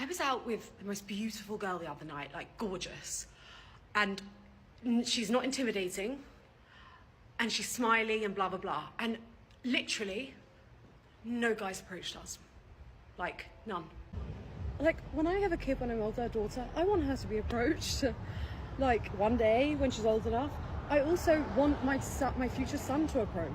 I was out with the most beautiful girl the other night, like gorgeous. And she's not intimidating. And she's smiley and blah, blah, blah. And literally, no guys approached us. Like, none. Like, when I have a kid, when I'm older, a daughter, I want her to be approached. Like, one day, when she's old enough, I also want my future son to approach.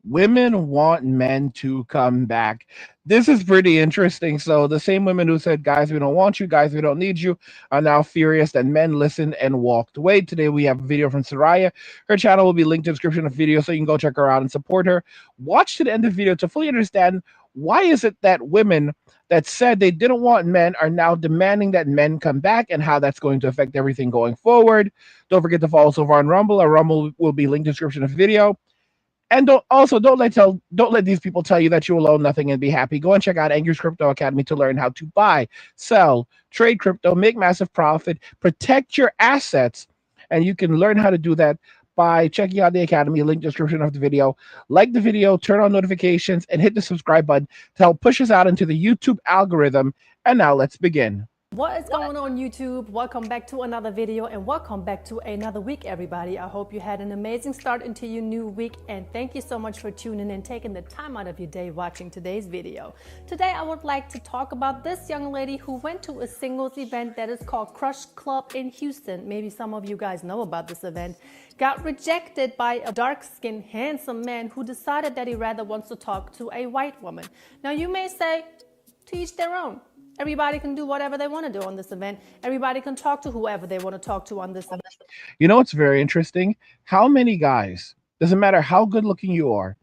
Women want men to come back. This is pretty interesting. So the same women who said, guys, we don't want you, guys, we don't need you, are now furious that men listened and walked away. Today we have a video from Soraya. Her channel will be linked in the description of the video, so you can go check her out and support her. Watch to the end of the video to fully understand why is it that women that said they didn't want men are now demanding that men come back, and how that's going to affect everything going forward. Don't forget to follow us over on Rumble. Our Rumble will be linked in the description of the video. And don't let these people tell you that you will own nothing and be happy. Go and check out Angry's Crypto Academy to learn how to buy, sell, trade crypto, make massive profit, protect your assets, and you can learn how to do that by checking out the academy. Link description of the video. Like the video, turn on notifications, and hit the subscribe button to help push us out into the YouTube algorithm. And now let's begin. What is going on, YouTube? Welcome back to another video and welcome back to another week, everybody. I hope you had an amazing start into your new week, and thank you so much for tuning in, taking the time out of your day watching today's video. Today I would like to talk about this young lady who went to a singles event that is called Crush Club in Houston. Maybe some of you guys know about this event. Got rejected by a dark-skinned, handsome man who decided that he rather wants to talk to a white woman. Now you may say, to each their own. Everybody can do whatever they want to do on this event. Everybody can talk to whoever they want to talk to on this event. You know what's very interesting? How many guys, doesn't matter how good looking you are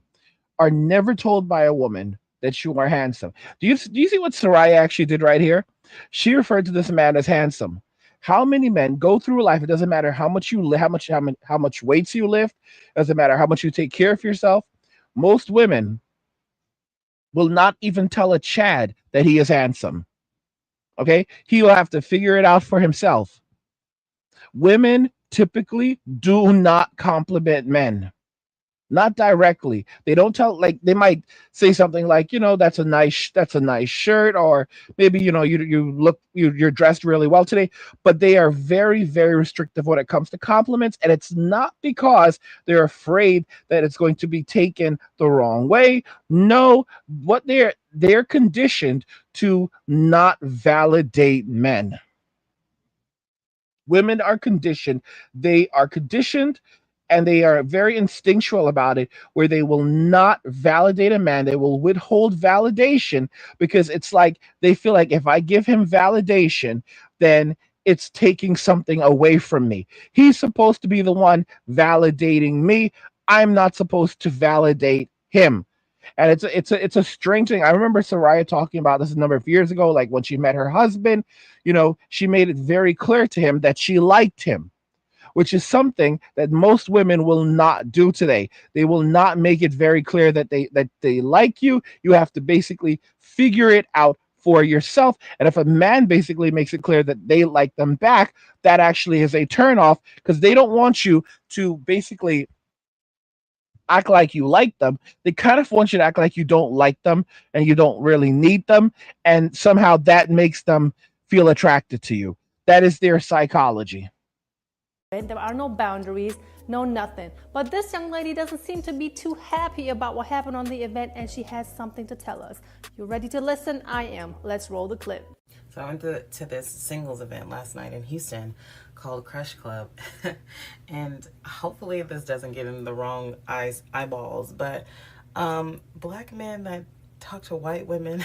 never told by a woman that you are handsome. Do you see what Soraya actually did right here? She referred to this man as handsome. How many men go through life? It doesn't matter how much you how much weights you lift. It doesn't matter how much you take care of yourself. Most women will not even tell a Chad that he is handsome. Okay, he will have to figure it out for himself. Women typically do not compliment men, not directly. They don't tell, like, they might say something like, that's a nice shirt, or maybe, you're dressed really well today. But they are very, very restrictive when it comes to compliments, and it's not because they're afraid that it's going to be taken the wrong way. No, what they're conditioned to not validate men. Women are conditioned. They are conditioned, and they are very instinctual about it, where they will not validate a man. They will withhold validation because it's like they feel like, if I give him validation, then it's taking something away from me. He's supposed to be the one validating me. I'm not supposed to validate him. And it's a strange thing. I remember Soraya talking about this a number of years ago, like when she met her husband. She made it very clear to him that she liked him, which is something that most women will not do today. They will not make it very clear that they like you. You have to basically figure it out for yourself. And if a man basically makes it clear that they like them back, that actually is a turnoff, because they don't want you to basically act like you like them. They kind of want you to act like you don't like them and you don't really need them, and somehow that makes them feel attracted to you. That is their psychology. There are no boundaries, no nothing. But this young lady doesn't seem to be too happy about what happened on the event, and she has something to tell us. You ready to listen? I am. Let's roll the clip. So I went to this singles event last night in Houston called Crush Club. And hopefully this doesn't get in the wrong eyeballs, but black men that talk to white women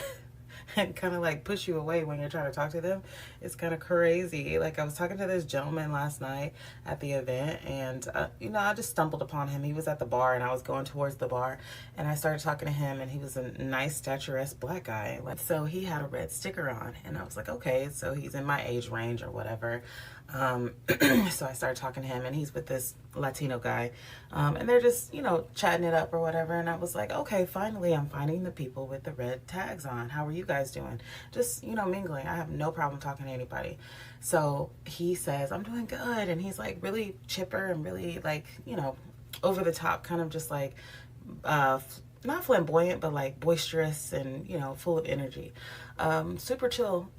and kind of like push you away when you're trying to talk to them, it's kind of crazy. Like, I was talking to this gentleman last night at the event, and I just stumbled upon him. He was at the bar, and I was going towards the bar, and I started talking to him, and he was a nice, statuesque black guy. So he had a red sticker on, and I was like, okay, so he's in my age range or whatever. So I started talking to him, and he's with this Latino guy, and they're just, chatting it up or whatever. And I was like, okay, finally I'm finding the people with the red tags on. How are you guys doing? Just, mingling. I have no problem talking to anybody. So he says, I'm doing good. And he's like really chipper and really, like, over the top, kind of just like not flamboyant, but like boisterous and, you know, full of energy. Super chill,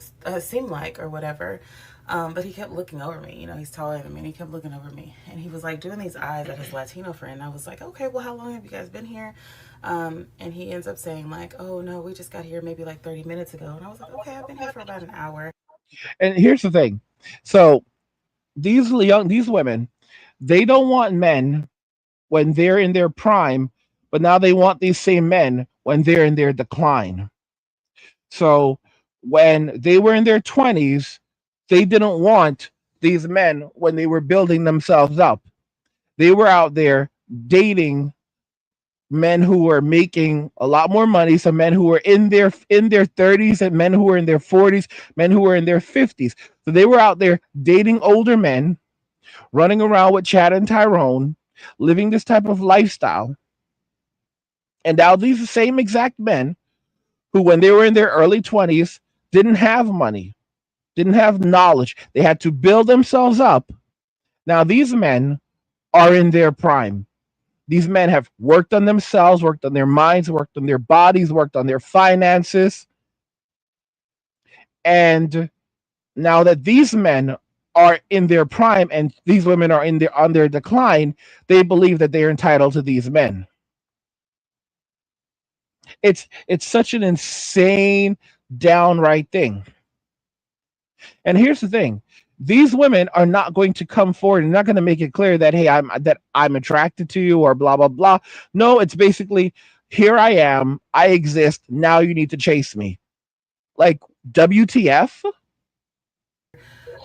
seemed like, or whatever. But he kept looking over me. You know, he's taller than me, and he kept looking over me. And he was like doing these eyes at his Latino friend. I was like, okay, well, how long have you guys been here? And he ends up saying like, oh no, we just got here maybe like 30 minutes ago. And I was like, okay, I've been here for about an hour. And here's the thing. So these women, they don't want men when they're in their prime, but now they want these same men when they're in their decline. So when they were in their 20s, they didn't want these men when they were building themselves up. They were out there dating men who were making a lot more money, some men who were in their 30s, and men who were in their 40s, men who were in their 50s. So they were out there dating older men, running around with Chad and Tyrone, living this type of lifestyle. And now these same exact men who, when they were in their early 20s, didn't have money, didn't have knowledge. They had to build themselves up. Now these men are in their prime. These men have worked on themselves, worked on their minds, worked on their bodies, worked on their finances. And now that these men are in their prime and these women are on their decline, they believe that they are entitled to these men. It's such an insane, downright thing. And here's the thing. These women are not going to come forward and not going to make it clear that, hey, I'm attracted to you or blah blah blah. No, it's basically, here I am, I exist, now you need to chase me. Like, WTF?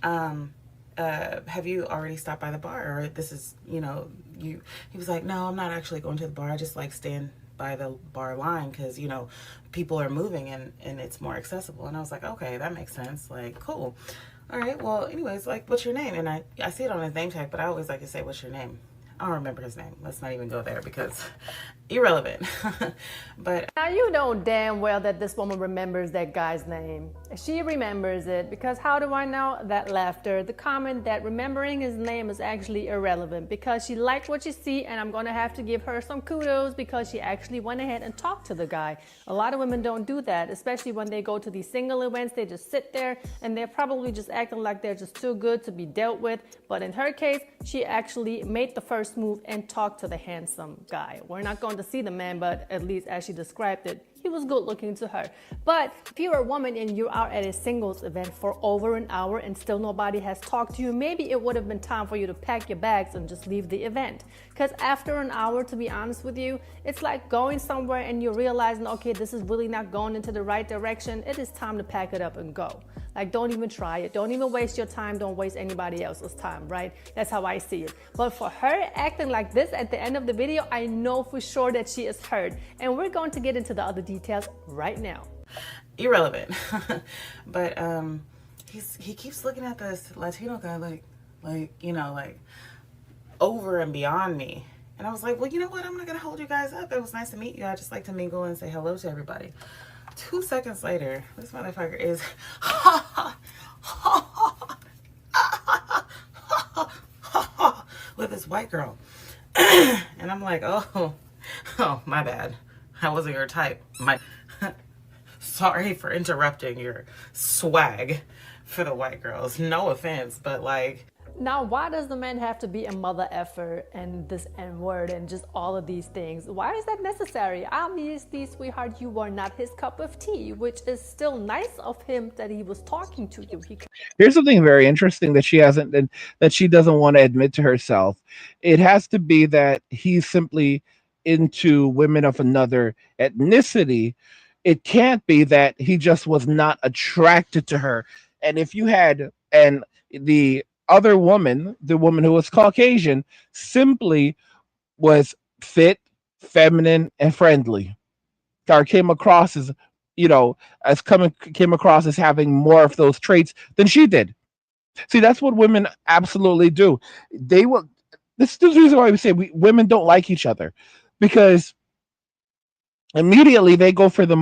Have you already stopped by the bar? Or this is, you know, he was like, no, I'm not actually going to the bar. I just like stand by the bar line because, you know, people are moving and it's more accessible. And I was like, okay, that makes sense. Like, cool. All right, well, anyways, like, what's your name? And I see it on his name tag, but I always like to say, what's your name? I don't remember his name. Let's not even go there because irrelevant. But now you know damn well that this woman remembers that guy's name. She remembers it because how do I know? That laughter, the comment that remembering his name is actually irrelevant because she liked what she see, and I'm going to have to give her some kudos because she actually went ahead and talked to the guy. A lot of women don't do that, especially when they go to these single events. They just sit there and they're probably just acting like they're just too good to be dealt with. But in her case, she actually made the first move and talked to the handsome guy. We're not going to see the man, but at least as she described it, he was good looking to her. But if you're a woman and you're out at a singles event for over an hour and still nobody has talked to you, maybe it would have been time for you to pack your bags and just leave the event. Because after an hour, to be honest with you, it's like going somewhere and you're realizing, okay, this is really not going into the right direction. It is time to pack it up and go. Like, don't even try it. Don't even waste your time. Don't waste anybody else's time, right? That's how I see it. But for her acting like this at the end of the video, I know for sure that she is hurt. And we're going to get into the other details right now. Irrelevant. But he keeps looking at this Latino guy like, you know, like over and beyond me. And I was like, well, you know what? I'm not going to hold you guys up. It was nice to meet you. I just like to mingle and say hello to everybody. 2 seconds later, this motherfucker is with this white girl. And I'm like, oh, my bad. I wasn't your type. Sorry for interrupting your swag for the white girls. No offense, but like. Now, why does the man have to be a mother effer and this N-word and just all of these things? Why is that necessary? Obviously, sweetheart, you are not his cup of tea, which is still nice of him that he was talking to you. Here's something very interesting that she doesn't want to admit to herself. It has to be that he's simply into women of another ethnicity. It can't be that he just was not attracted to her. And if you had the other woman, the woman who was Caucasian, simply was fit, feminine, and friendly, or came across as, you know, came across as having more of those traits than she did. See, that's what women absolutely do. They will. This is the reason why we say women don't like each other, because immediately they go for they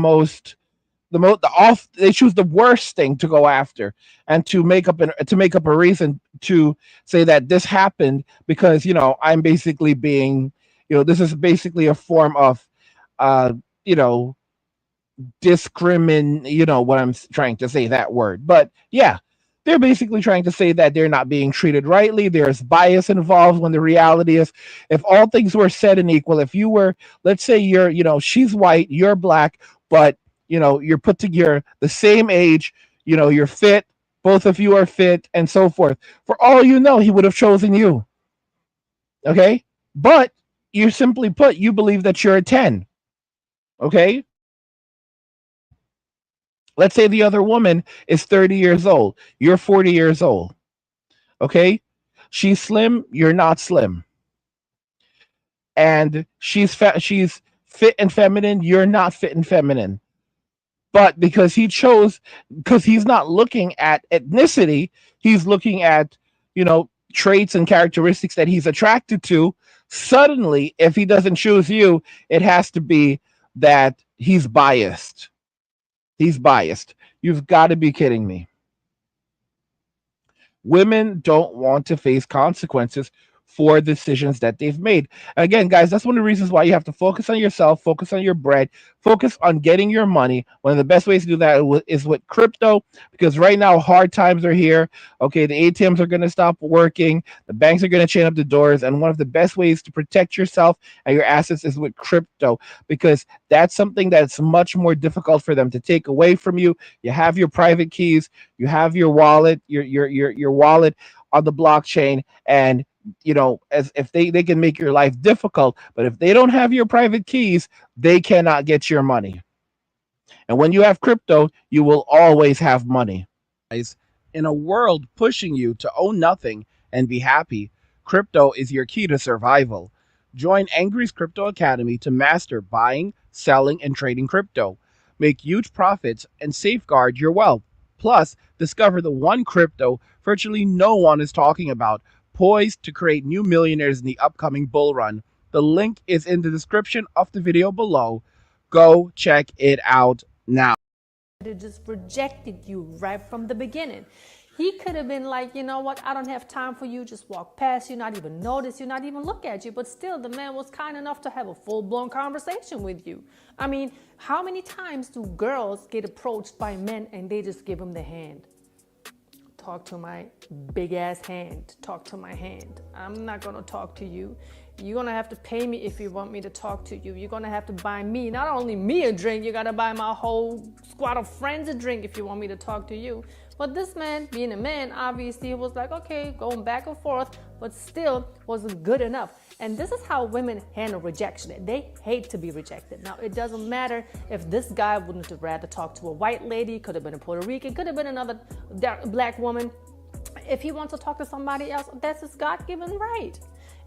choose the worst thing to go after and to make up a reason to say that this happened because, you know, I'm basically being, you know, this is basically a form of you know, what I'm trying to say, that word. But yeah, they're basically trying to say that they're not being treated rightly. There's bias involved, when the reality is, if all things were said and equal, if you were, let's say you're, she's white, you're black, but you're put together the same age, you're fit, both of you are fit, and so forth. For all you know, he would have chosen you. Okay? But you simply put, you believe that you're a 10. Okay? Let's say the other woman is 30 years old. You're 40 years old. Okay? She's slim, you're not slim. And she's fit and feminine, you're not fit and feminine. But because he's not looking at ethnicity, he's looking at, traits and characteristics that he's attracted to. Suddenly, if he doesn't choose you, it has to be that he's biased. He's biased. You've got to be kidding me. Women don't want to face consequences for decisions that they've made. Again, guys, that's one of the reasons why you have to focus on yourself, focus on your bread, focus on getting your money. One of the best ways to do that is with crypto, because right now hard times are here. Okay, the ATMs are going to stop working, the banks are going to chain up the doors, and one of the best ways to protect yourself and your assets is with crypto, because that's something that's much more difficult for them to take away from you. You have your private keys, you have your wallet, your wallet on the blockchain, and as if they can make your life difficult, but if they don't have your private keys, they cannot get your money. And when you have crypto, you will always have money. In a world pushing you to own nothing and be happy, crypto is your key to survival. Join Angry's Crypto Academy to master buying, selling, and trading crypto. Make huge profits and safeguard your wealth. Plus, discover the one crypto virtually no one is talking about, poised to create new millionaires in the upcoming bull run. The link is in the description of the video below. Go check it out now. It just rejected you right from the beginning. He could have been like, you know what, I don't have time for you, just walk past you, not even notice you, not even look at you. But still, the man was kind enough to have a full-blown conversation with you. I mean, how many times do girls get approached by men and they just give them the hand? Talk to my big ass hand. Talk to my hand. I'm not gonna talk to you. You're gonna have to pay me if you want me to talk to you. You're gonna have to buy me, not only me a drink, you gotta buy my whole squad of friends a drink if you want me to talk to you. But this man, being a man, obviously was like, okay, going back and forth, but still wasn't good enough. And this is how women handle rejection. They hate to be rejected. Now, it doesn't matter if this guy wouldn't have rather talk to a white lady, could have been a Puerto Rican, could have been another black woman. If he wants to talk to somebody else, that's his God-given right.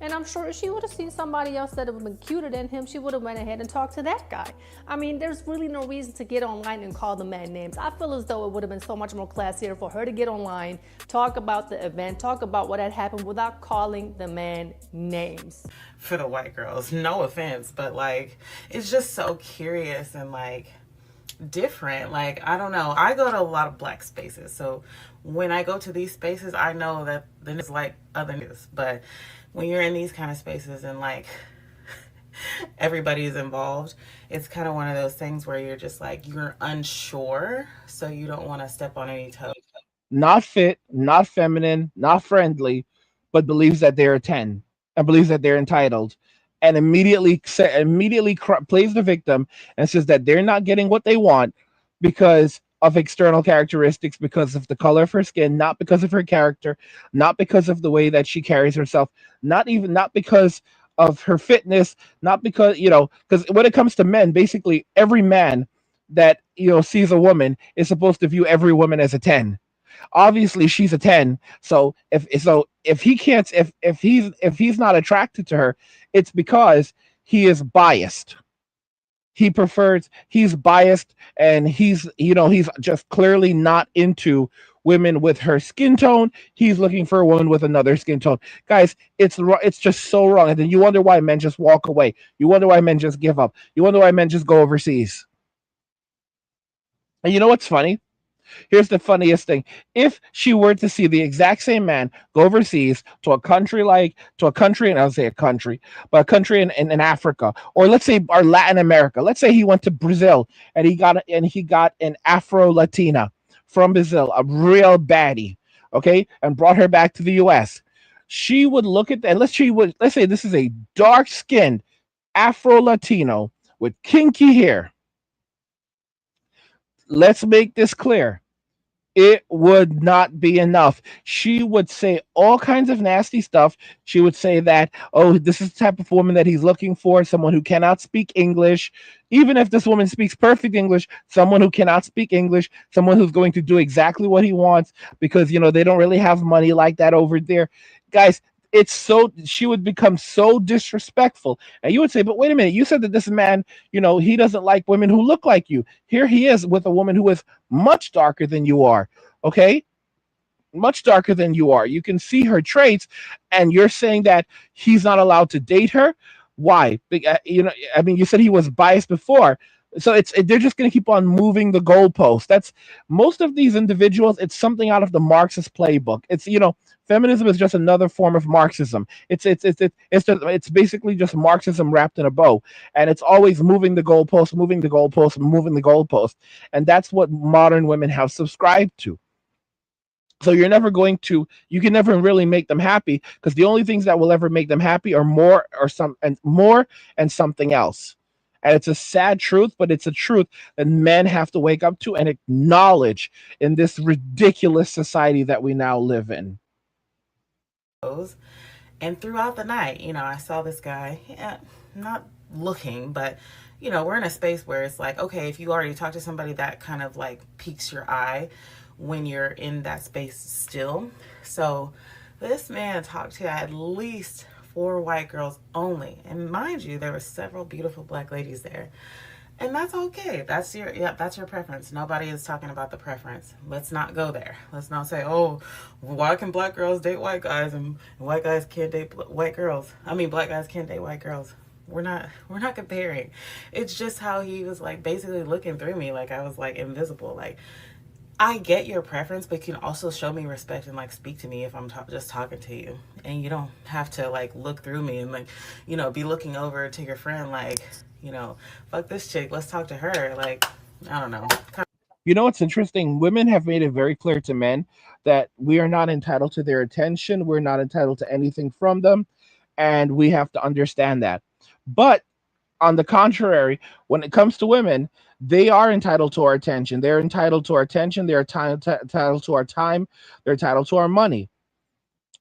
And I'm sure if she would have seen somebody else that would have been cuter than him, she would have went ahead and talked to that guy. I mean, there's really no reason to get online and call the man names. I feel as though it would have been so much more classier for her to get online, talk about the event, talk about what had happened without calling the man names. For the white girls, no offense, but like, it's just so curious and like different. Like, I don't know. I go to a lot of black spaces. So when I go to these spaces, I know that then it's like other news. But when you're in these kind of spaces and like everybody's involved, it's kind of one of those things where you're just like, you're unsure, so you don't want to step on any toes. Not fit, not feminine, not friendly, but believes that they're a 10 and believes that they're entitled, and immediately plays the victim and says that they're not getting what they want because of external characteristics, because of the color of her skin, not because of her character, not because of the way that she carries herself, not because of her fitness, not because, because when it comes to men, basically every man that, sees a woman is supposed to view every woman as a 10. Obviously she's a 10. So if he's not attracted to her, it's because he is biased. He's biased, and he's just clearly not into women with her skin tone. He's looking for a woman with another skin tone. Guys, it's just so wrong. And then you wonder why men just walk away. You wonder why men just give up. You wonder why men just go overseas. And you know what's funny? Here's the funniest thing. If she were to see the exact same man go overseas to a country, and I'll say a country, but a country in Africa, or let's say or Latin America. Let's say he went to Brazil and he got an Afro Latina from Brazil, a real baddie, okay, and brought her back to the US. She would look at that. Let's say this is a dark skinned Afro Latino with kinky hair. Let's make this clear. It would not be enough. She would say all kinds of nasty stuff. She would say that, oh, this is the type of woman that he's looking for, someone who cannot speak English. Even if this woman speaks perfect English, someone who cannot speak English, someone who's going to do exactly what he wants because, they don't really have money like that over there. Guys, she would become so disrespectful. And you would say, but wait a minute, you said that this man, he doesn't like women who look like you. Here he is with a woman who is much darker than you are. Okay, much darker than you are. You can see her traits, and you're saying that he's not allowed to date her. Why? You said he was biased before. So they're just going to keep on moving the goalpost. That's most of these individuals. It's something out of the Marxist playbook. Feminism is just another form of Marxism. It's basically just Marxism wrapped in a bow, and it's always moving the goalpost, moving the goalpost, moving the goalpost, and that's what modern women have subscribed to. So you can never really make them happy because the only things that will ever make them happy are more and something else. And it's a sad truth, but it's a truth that men have to wake up to and acknowledge in this ridiculous society that we now live in. And throughout the night, I saw this guy, not looking, but, we're in a space where it's like, okay, if you already talk to somebody, that kind of like piques your eye when you're in that space still. So this man talked to at least 4 white girls only. And mind you, there were several beautiful black ladies there. And that's okay. That's your preference. Nobody is talking about the preference. Let's not go there. Let's not say, oh, why can black girls date white guys and white guys can't date white girls? Black guys can't date white girls. We're not comparing. It's just how he was like basically looking through me like I was like invisible. Like, I get your preference, but you can also show me respect and like speak to me if I'm just talking to you. And you don't have to like look through me and like, be looking over to your friend like, fuck this chick, let's talk to her. Like, I don't know. What's interesting? Women have made it very clear to men that we are not entitled to their attention. We're not entitled to anything from them. And we have to understand that. But on the contrary, when it comes to women, they are entitled to our attention. They're entitled to our attention. They're entitled to our time. They're entitled to our money.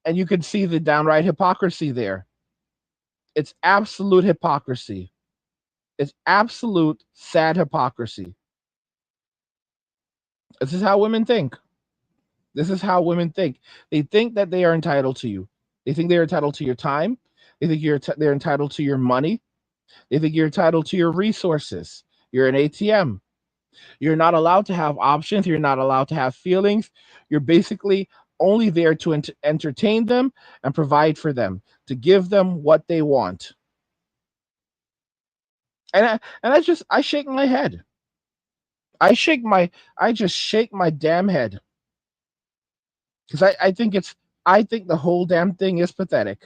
And you can see the downright hypocrisy there. It's absolute hypocrisy. It's absolute sad hypocrisy. This is how women think. This is how women think. They think that they are entitled to you. They think they're entitled to your time. They think they're entitled to your money. They think you're entitled to your resources. You're an ATM. You're not allowed to have options. You're not allowed to have feelings. You're basically only there to entertain them and provide for them, to give them what they want. And I shake my head. I just shake my damn head. Because I think the whole damn thing is pathetic.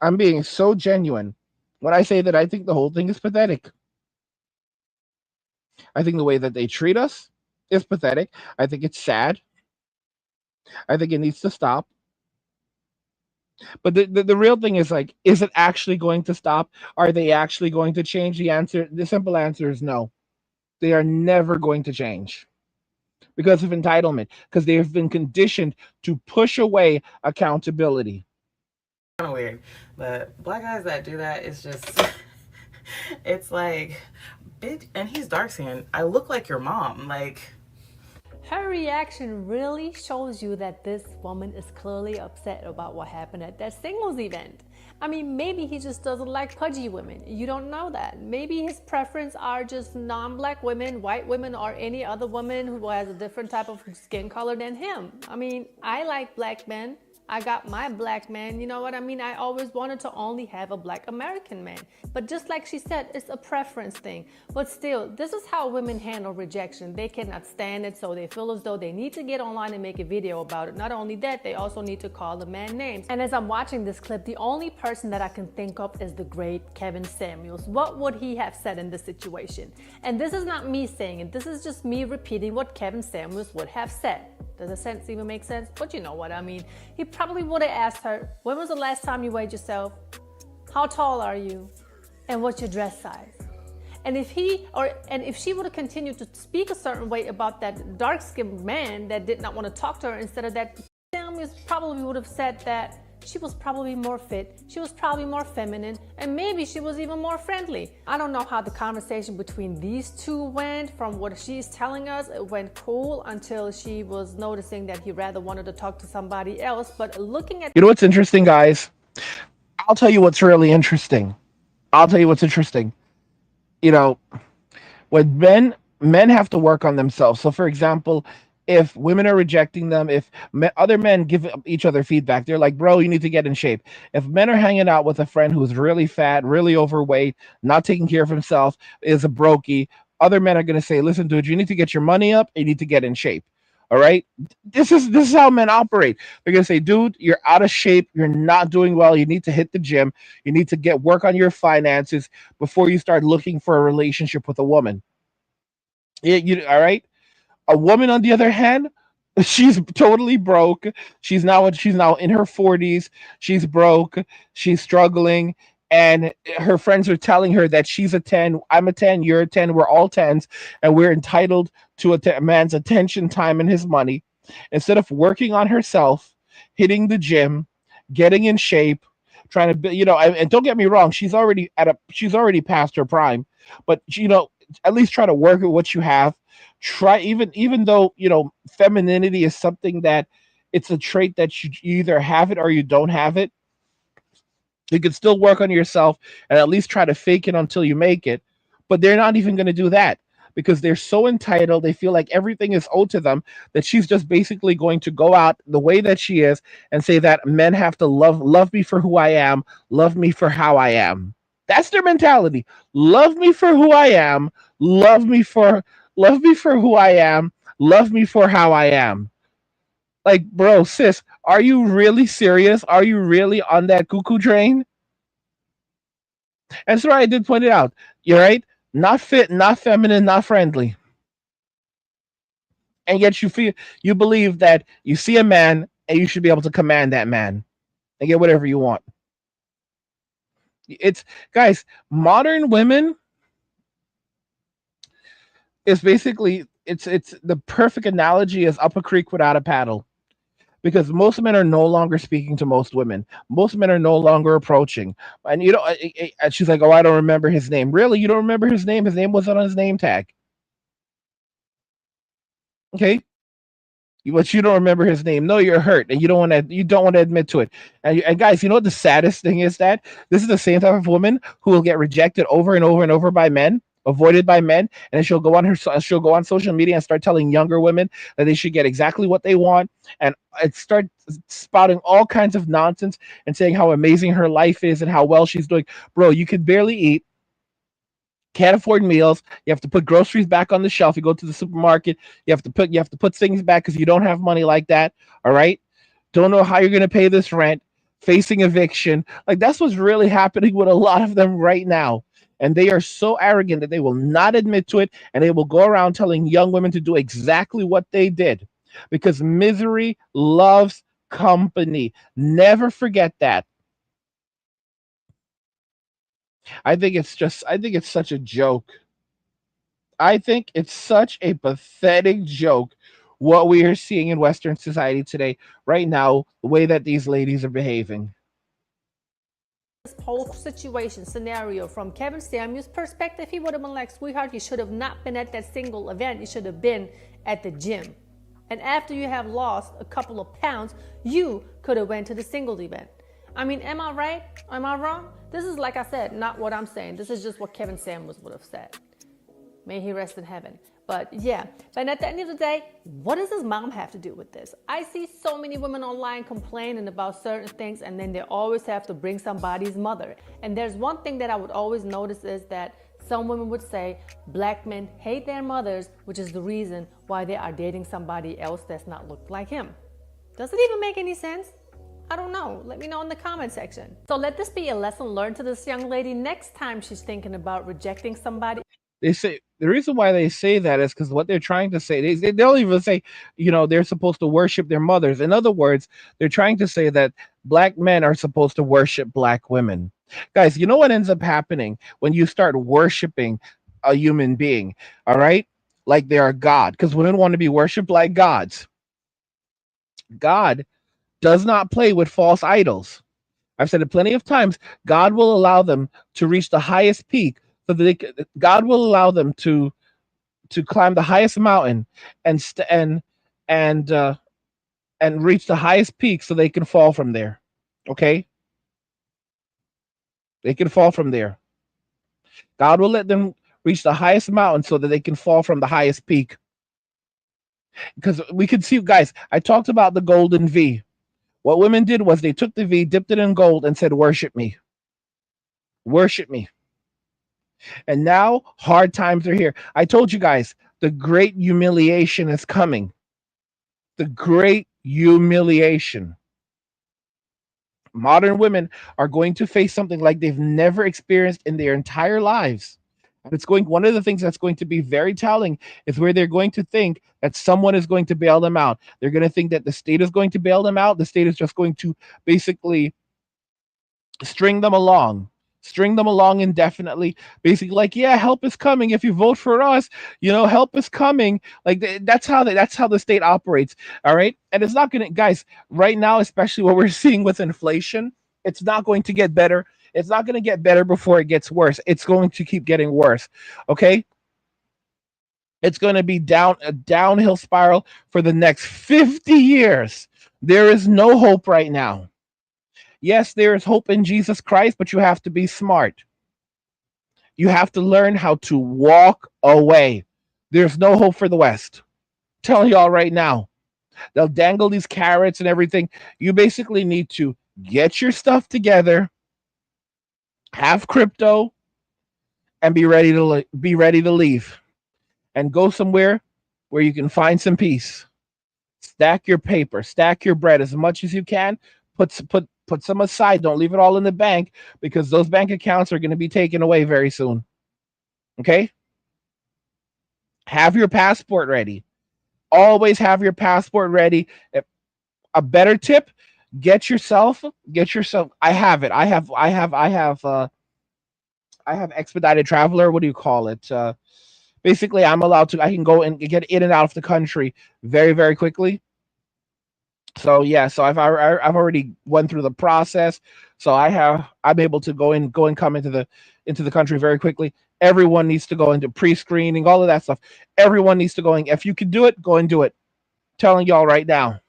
I'm being so genuine when I say that I think the whole thing is pathetic. I think the way that they treat us is pathetic. I think it's sad. I think it needs to stop. But the real thing is like, is it actually going to stop? Are they actually going to change? The simple answer is no. They are never going to change because of entitlement, because they have been conditioned to push away accountability. Kind of weird, but black guys that do that is just it's like, bitch, and he's dark skinned. I look like your mom. Like, her reaction really shows you that this woman is clearly upset about what happened at that singles event. Maybe he just doesn't like pudgy women. You don't know that. Maybe his preference are just non-black women, white women, or any other woman who has a different type of skin color than him. I like black men. I got my black man, you know what I mean? I always wanted to only have a black American man. But just like she said, it's a preference thing. But still, this is how women handle rejection. They cannot stand it, so they feel as though they need to get online and make a video about it. Not only that, they also need to call the man names. And as I'm watching this clip, the only person that I can think of is the great Kevin Samuels. What would he have said in this situation? And this is not me saying it. This is just me repeating what Kevin Samuels would have said. Does the sentence even make sense? But you know what I mean. He probably would have asked her, when was the last time you weighed yourself? How tall are you? And what's your dress size? And if she would have continued to speak a certain way about that dark-skinned man that did not want to talk to her, instead of that, Samuels probably would have said that she was probably more fit, she was probably more feminine, and maybe she was even more friendly. I don't know how the conversation between these two went. From what she's telling us, it went cool until she was noticing that he rather wanted to talk to somebody else. But looking at... You know what's interesting, guys? I'll tell you what's really interesting. You know, when men have to work on themselves. So for example, if women are rejecting them, if other men give each other feedback, they're like, bro, you need to get in shape. If men are hanging out with a friend who's really fat, really overweight, not taking care of himself, is a brokey, other men are going to say, listen, dude, you need to get your money up, you need to get in shape. All right. This is how men operate. They're going to say, dude, you're out of shape. You're not doing well. You need to hit the gym. You need to work on your finances before you start looking for a relationship with a woman. All right. A woman, on the other hand, she's totally broke. She's now in her 40s. She's broke. She's struggling. And her friends are telling her that she's a 10, I'm a 10, you're a 10, we're all 10s, and we're entitled to a man's attention, time, and his money. Instead of working on herself, hitting the gym, getting in shape, trying to, and don't get me wrong, she's already past her prime, but at least try to work at what you have. Try, even though femininity is something that it's a trait that you either have it or you don't have it. You can still work on yourself and at least try to fake it until you make it. But they're not even going to do that because they're so entitled. They feel like everything is owed to them, that she's just basically going to go out the way that she is and say that men have to love me for who I am, love me for how I am. That's their mentality. Love me for who I am, love me for who I am, love me for how I am. Like, bro, sis, are you really serious? Are you really on that cuckoo train? And so I did point it out. You're right. Not fit, not feminine, not friendly. And yet you believe that you see a man and you should be able to command that man and get whatever you want. It's, guys, modern women is basically, it's the perfect analogy is up a creek without a paddle. Because most men are no longer speaking to most women. Most men are no longer approaching. And and she's like, oh, I don't remember his name. Really? You don't remember his name? His name wasn't on his name tag. Okay? But you don't remember his name. No, you're hurt, and you don't want to admit to it. And guys, you know what the saddest thing is? That this is the same type of woman who will get rejected over and over and over by men, avoided by men, and then she'll go on social media and start telling younger women that they should get exactly what they want, and start spouting all kinds of nonsense and saying how amazing her life is and how well she's doing. Bro, you can barely eat, can't afford meals, you have to put groceries back on the shelf, you go to the supermarket, you have to put things back because you don't have money like that. All right, don't know how you're going to pay this rent, facing eviction. Like, that's what's really happening with a lot of them right now. And they are so arrogant that they will not admit to it, and they will go around telling young women to do exactly what they did, because misery loves company. Never forget that. I think it's such a joke. I think it's such a pathetic joke what we are seeing in Western society today, right now, the way that these ladies are behaving. This whole situation scenario from Kevin Samuels' perspective, he would have been like, sweetheart, you should have not been at that single event. You should have been at the gym. And after you have lost a couple of pounds, you could have went to the single event. I mean, am I right? Am I wrong? This is, like I said, not what I'm saying. This is just what Kevin Samuels would have said. May he rest in heaven. But yeah, but at the end of the day, what does his mom have to do with this? I see so many women online complaining about certain things, and then they always have to bring somebody's mother. And there's one thing that I would always notice is that some women would say black men hate their mothers, which is the reason why they are dating somebody else that's not looked like him. Does it even make any sense? I don't know. Let me know in the comment section. So let this be a lesson learned to this young lady next time she's thinking about rejecting somebody. They say the reason why they say that is because what they're trying to say, they don't even say, they're supposed to worship their mothers. In other words, they're trying to say that black men are supposed to worship black women. Guys, you know what ends up happening when you start worshiping a human being, all right? Like they are God, because women want to be worshipped like gods. God does not play with false idols. I've said it plenty of times. God will allow them to reach the highest peak, so that God will allow them to climb the highest mountain and reach the highest peak, so they can fall from there. Okay, they can fall from there. God will let them reach the highest mountain so that they can fall from the highest peak. Because we can see, guys, I talked about the golden V. What women did was they took the V, dipped it in gold, and said, "Worship me. Worship me." And now hard times are here. I told you guys, the great humiliation is coming. The great humiliation. Modern women are going to face something like they've never experienced in their entire lives. And one of the things that's going to be very telling is where they're going to think that someone is going to bail them out. They're going to think that the state is going to bail them out. The state is just going to basically string them along indefinitely, basically like, yeah, help is coming if you vote for us, help is coming. Like that's how the state operates. All right. And it's not gonna, guys, right now, especially what we're seeing with inflation, it's not going to get better. It's not going to get better before it gets worse. It's going to keep getting worse. Okay, it's going to be a downhill spiral for the next 50 years. There is no hope right now. Yes, there is hope in Jesus Christ, but you have to be smart. You have to learn how to walk away. There's no hope for the West. I'm telling y'all right now. They'll dangle these carrots and everything. You basically need to get your stuff together, have crypto, and be ready to leave and go somewhere where you can find some peace. Stack your paper, stack your bread as much as you can. Put some aside. Don't leave it all in the bank, because those bank accounts are going to be taken away very soon. Okay? Have your passport ready. Always have your passport ready. A better tip, get yourself I have it. I have expedited traveler. What do you call it? Basically, I can go and get in and out of the country very, very quickly. So yeah, so I've already went through the process. So I'm able to go and come into the country very quickly. Everyone needs to go into pre-screening, all of that stuff. Everyone needs to go in. If you can do it, go and do it. Telling y'all right now.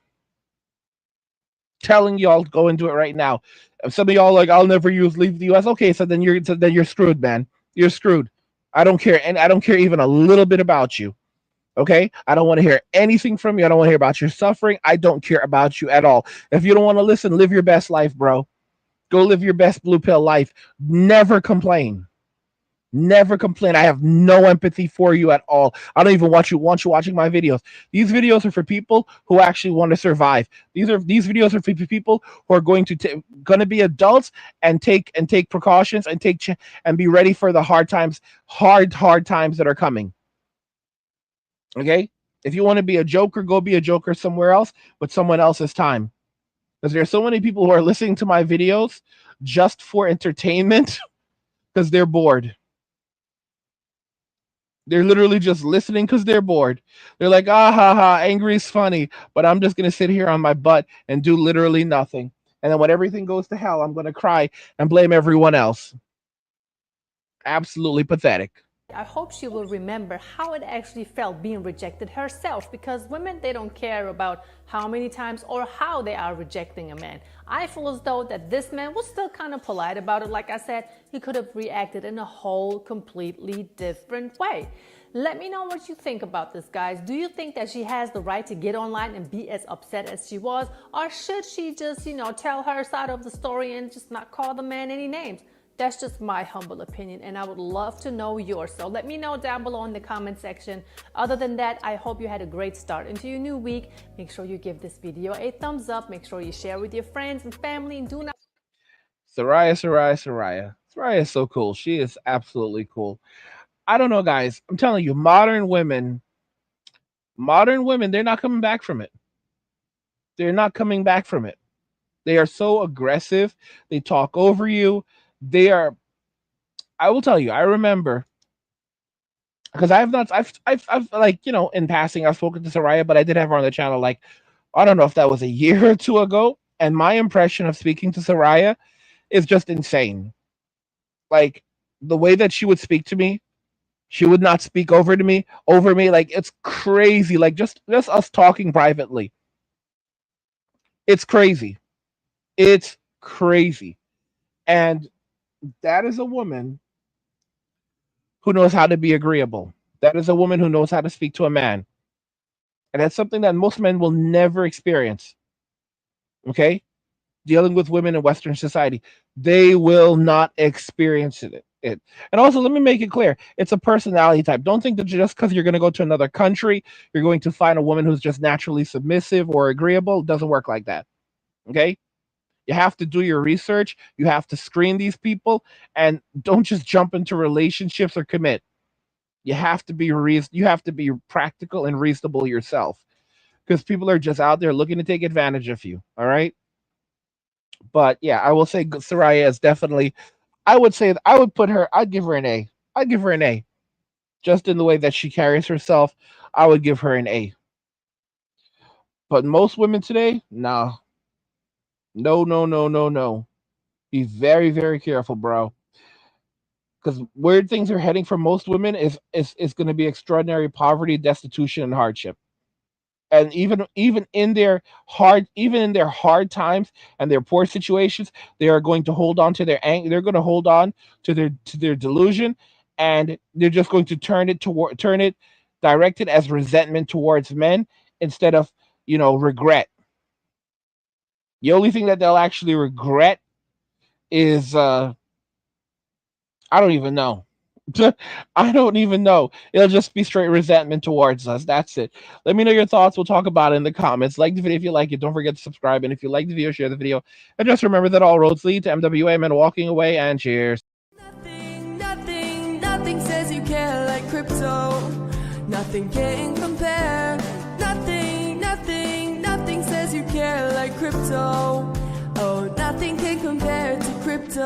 Telling y'all, go and do it right now. Some of y'all like, I'll never leave the US. Okay, so then you're screwed, man. You're screwed. I don't care, and I don't care even a little bit about you. Okay, I don't want to hear anything from you. I don't want to hear about your suffering. I don't care about you at all. If you don't want to listen, live your best life, bro. Go live your best blue pill life. Never complain. Never complain. I have no empathy for you at all. I don't even want you watching my videos. These videos are for people who actually want to survive. These videos are for people who are going to be adults and take precautions and be ready for the hard times that are coming. Okay? If you want to be a joker, go be a joker somewhere else, but someone else's time. Because there are so many people who are listening to my videos just for entertainment because they're bored. They're literally just listening because they're bored. They're like, ah, ha, ha, angry is funny, but I'm just going to sit here on my butt and do literally nothing. And then when everything goes to hell, I'm going to cry and blame everyone else. Absolutely pathetic. I hope she will remember how it actually felt being rejected herself, because women, they don't care about how many times or how they are rejecting a man. I feel as though that this man was still kind of polite about it. Like I said, he could have reacted in a whole completely different way. Let me know what you think about this, guys. Do you think that she has the right to get online and be as upset as she was? Or should she just, tell her side of the story and just not call the man any names? That's just my humble opinion, and I would love to know yours. So let me know down below in the comment section. Other than that, I hope you had a great start into your new week. Make sure you give this video a thumbs up. Make sure you share with your friends and family, and do not... Soraya is so cool. She is absolutely cool. I don't know, guys. I'm telling you, modern women, they're not coming back from it. They're not coming back from it. They are so aggressive. They talk over you. I will tell you, I remember, because I've like, in passing, I've spoken to Soraya, but I did have her on the channel, like, I don't know if that was a year or two ago. And my impression of speaking to Soraya is just insane. Like, the way that she would speak to me, she would not speak over me. Like, it's crazy. Like, just us talking privately. It's crazy. It's crazy. And that is a woman who knows how to be agreeable. That is a woman who knows how to speak to a man. And that's something that most men will never experience. Okay? Dealing with women in Western society, they will not experience it. And also, let me make it clear, it's a personality type. Don't think that just because you're going to go to another country, you're going to find a woman who's just naturally submissive or agreeable. It doesn't work like that. Okay? You have to do your research. You have to screen these people, and don't just jump into relationships or commit. You have to be practical and reasonable yourself, because people are just out there looking to take advantage of you. All right. But yeah, I will say Soraya is definitely, I'd give her an A. I'd give her an A. Just in the way that she carries herself, I would give her an A. But most women today, no. No. Be very, very careful, bro. Because where things are heading for most women is going to be extraordinary poverty, destitution, and hardship. And even in their hard times and their poor situations, they are going to hold on to their anger. They're going to hold on to their delusion, and they're just going to direct it as resentment towards men instead of regret. The only thing that they'll actually regret is I don't even know. I don't even know. It'll just be straight resentment towards us. That's it. Let me know your thoughts. We'll talk about it in the comments. Like the video if you like it. Don't forget to subscribe. And if you like the video, share the video. And just remember that all roads lead to MWA Men Walking Away. And cheers. Nothing says you care like crypto. Nothing can compare. Nothing says you care like crypto. Oh, nothing can compare to crypto.